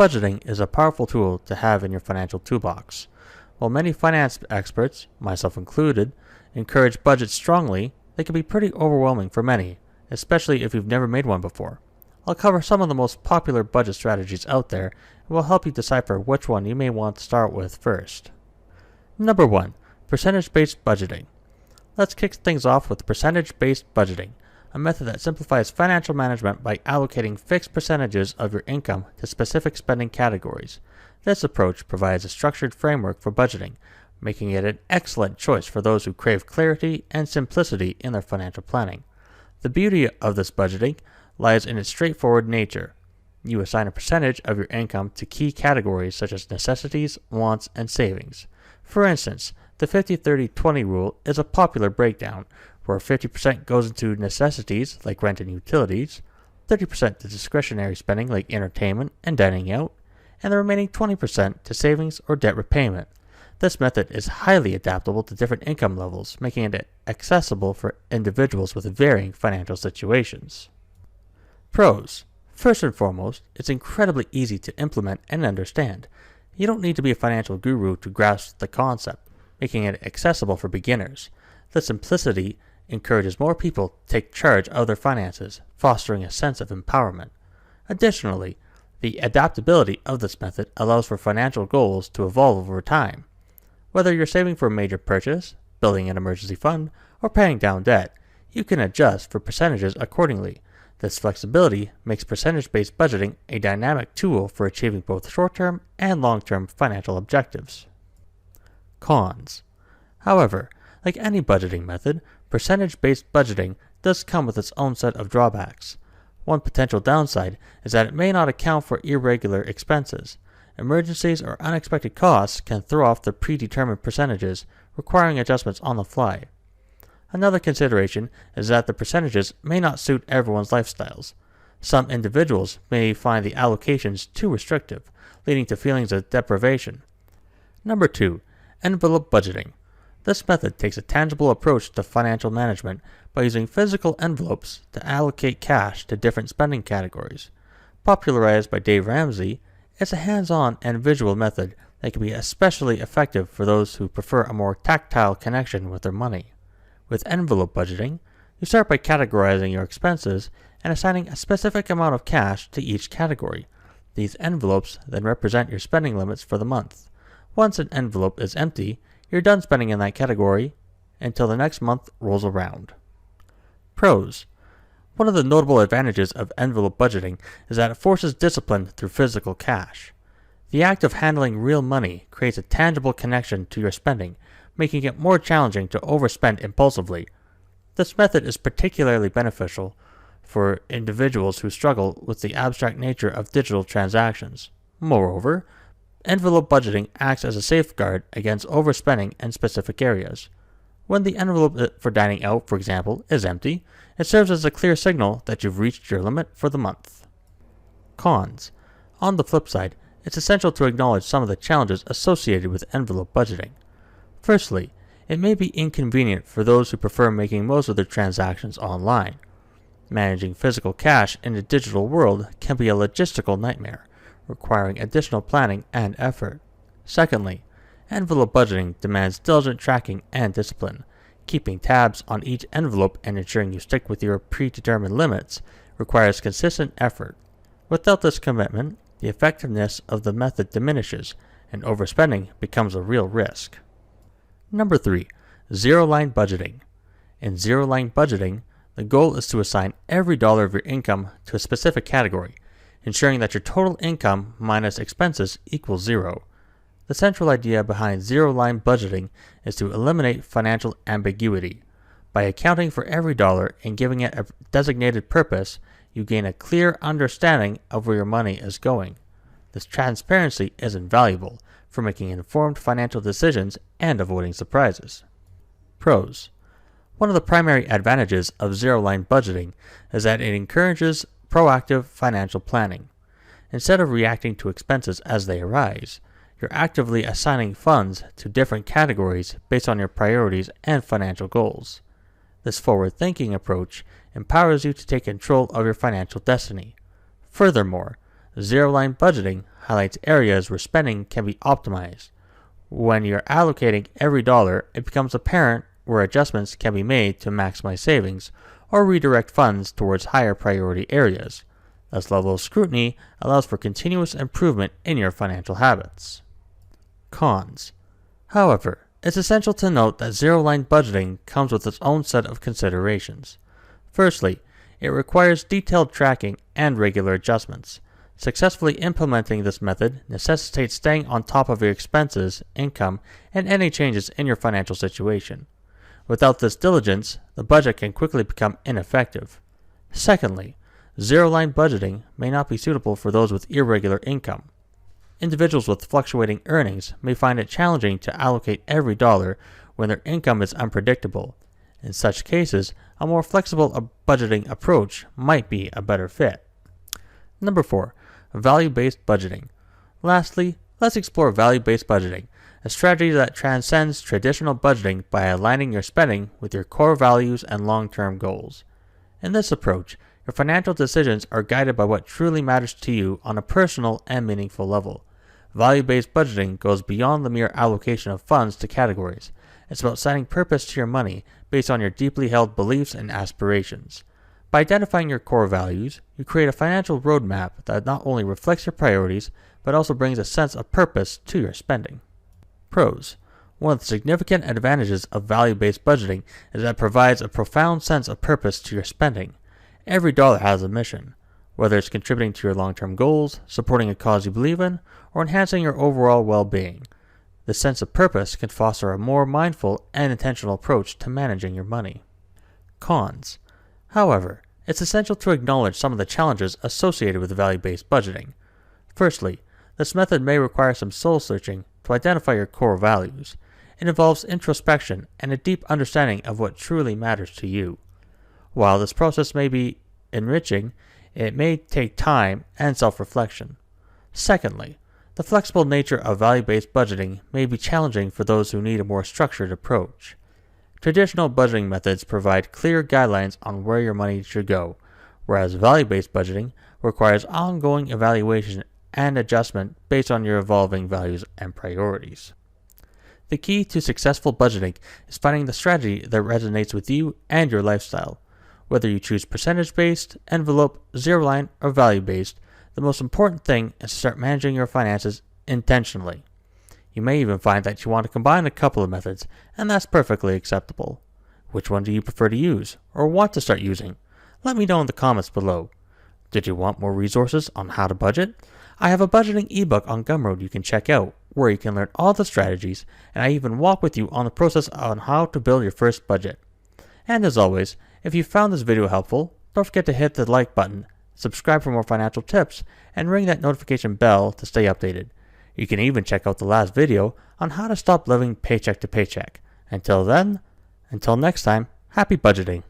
budgeting is a powerful tool to have in your financial toolbox. While many finance experts, myself included, encourage budgets strongly, they can be pretty overwhelming for many, especially if you've never made one before. I'll cover some of the most popular budget strategies out there and will help you decipher which one you may want to start with first. Number 1. Percentage-based budgeting. Let's kick things off with percentage-based budgeting, a method that simplifies financial management by allocating fixed percentages of your income to specific spending categories. This approach provides a structured framework for budgeting, making it an excellent choice for those who crave clarity and simplicity in their financial planning. The beauty of this budgeting lies in its straightforward nature. You assign a percentage of your income to key categories such as necessities, wants, and savings. For instance, the 50-30-20 rule is a popular breakdown, where 50% goes into necessities like rent and utilities, 30% to discretionary spending like entertainment and dining out, and the remaining 20% to savings or debt repayment. This method is highly adaptable to different income levels, making it accessible for individuals with varying financial situations. Pros. First and foremost, it's incredibly easy to implement and understand. You don't need to be a financial guru to grasp the concept, making it accessible for beginners. The simplicity encourages more people to take charge of their finances, fostering a sense of empowerment. Additionally, the adaptability of this method allows for financial goals to evolve over time. Whether you're saving for a major purchase, building an emergency fund, or paying down debt, you can adjust for percentages accordingly. This flexibility makes percentage-based budgeting a dynamic tool for achieving both short-term and long-term financial objectives. Cons. However, like any budgeting method, percentage-based budgeting does come with its own set of drawbacks. One potential downside is that it may not account for irregular expenses. Emergencies or unexpected costs can throw off the predetermined percentages, requiring adjustments on the fly. Another consideration is that the percentages may not suit everyone's lifestyles. Some individuals may find the allocations too restrictive, leading to feelings of deprivation. Number 2. Envelope budgeting. This method takes a tangible approach to financial management by using physical envelopes to allocate cash to different spending categories. Popularized by Dave Ramsey, it's a hands-on and visual method that can be especially effective for those who prefer a more tactile connection with their money. With envelope budgeting, you start by categorizing your expenses and assigning a specific amount of cash to each category. These envelopes then represent your spending limits for the month. Once an envelope is empty, you're done spending in that category until the next month rolls around. Pros. One of the notable advantages of envelope budgeting is that it forces discipline through physical cash. The act of handling real money creates a tangible connection to your spending, making it more challenging to overspend impulsively. This method is particularly beneficial for individuals who struggle with the abstract nature of digital transactions. Moreover, envelope budgeting acts as a safeguard against overspending in specific areas. When the envelope for dining out, for example, is empty, it serves as a clear signal that you've reached your limit for the month. Cons. On the flip side, it's essential to acknowledge some of the challenges associated with envelope budgeting. Firstly, it may be inconvenient for those who prefer making most of their transactions online. Managing physical cash in the digital world can be a logistical nightmare, requiring additional planning and effort. Secondly, envelope budgeting demands diligent tracking and discipline. Keeping tabs on each envelope and ensuring you stick with your predetermined limits requires consistent effort. Without this commitment, the effectiveness of the method diminishes, and overspending becomes a real risk. Number 3. Zero-line budgeting. In zero-line budgeting, the goal is to assign every dollar of your income to a specific category, ensuring that your total income minus expenses equals zero. The central idea behind zero-line budgeting is to eliminate financial ambiguity. By accounting for every dollar and giving it a designated purpose, you gain a clear understanding of where your money is going. This transparency is invaluable for making informed financial decisions and avoiding surprises. Pros. One of the primary advantages of zero-line budgeting is that it encourages proactive financial planning. Instead of reacting to expenses as they arise, you're actively assigning funds to different categories based on your priorities and financial goals. This forward-thinking approach empowers you to take control of your financial destiny. Furthermore, zero-line budgeting highlights areas where spending can be optimized. When you're allocating every dollar, it becomes apparent where adjustments can be made to maximize savings or redirect funds towards higher priority areas. This level of scrutiny allows for continuous improvement in your financial habits. Cons. However, it's essential to note that zero-line budgeting comes with its own set of considerations. Firstly, it requires detailed tracking and regular adjustments. Successfully implementing this method necessitates staying on top of your expenses, income, and any changes in your financial situation. Without this diligence, the budget can quickly become ineffective. Secondly, zero-line budgeting may not be suitable for those with irregular income. Individuals with fluctuating earnings may find it challenging to allocate every dollar when their income is unpredictable. In such cases, a more flexible budgeting approach might be a better fit. Number 4. Value-based budgeting. Lastly, let's explore value-based budgeting, a strategy that transcends traditional budgeting by aligning your spending with your core values and long-term goals. In this approach, your financial decisions are guided by what truly matters to you on a personal and meaningful level. Value-based budgeting goes beyond the mere allocation of funds to categories. It's about setting purpose to your money based on your deeply held beliefs and aspirations. By identifying your core values, you create a financial roadmap that not only reflects your priorities, but also brings a sense of purpose to your spending. Pros. One of the significant advantages of value-based budgeting is that it provides a profound sense of purpose to your spending. Every dollar has a mission, whether it's contributing to your long-term goals, supporting a cause you believe in, or enhancing your overall well-being. This sense of purpose can foster a more mindful and intentional approach to managing your money. Cons. However, it's essential to acknowledge some of the challenges associated with value-based budgeting. Firstly, this method may require some soul-searching to identify your core values. It involves introspection and a deep understanding of what truly matters to you. While this process may be enriching, it may take time and self-reflection. Secondly, the flexible nature of value-based budgeting may be challenging for those who need a more structured approach. Traditional budgeting methods provide clear guidelines on where your money should go, whereas value-based budgeting requires ongoing evaluation and adjustment based on your evolving values and priorities. The key to successful budgeting is finding the strategy that resonates with you and your lifestyle. Whether you choose percentage-based, envelope, zero-line, or value-based, the most important thing is to start managing your finances intentionally. You may even find that you want to combine a couple of methods, and that's perfectly acceptable. Which one do you prefer to use, or want to start using? Let me know in the comments below. Did you want more resources on how to budget? I have a budgeting ebook on Gumroad you can check out, where you can learn all the strategies, and I even walk with you on the process on how to build your first budget. And as always, if you found this video helpful, don't forget to hit the like button, subscribe for more financial tips, and ring that notification bell to stay updated. You can even check out the last video on how to stop living paycheck to paycheck. Until next time, happy budgeting.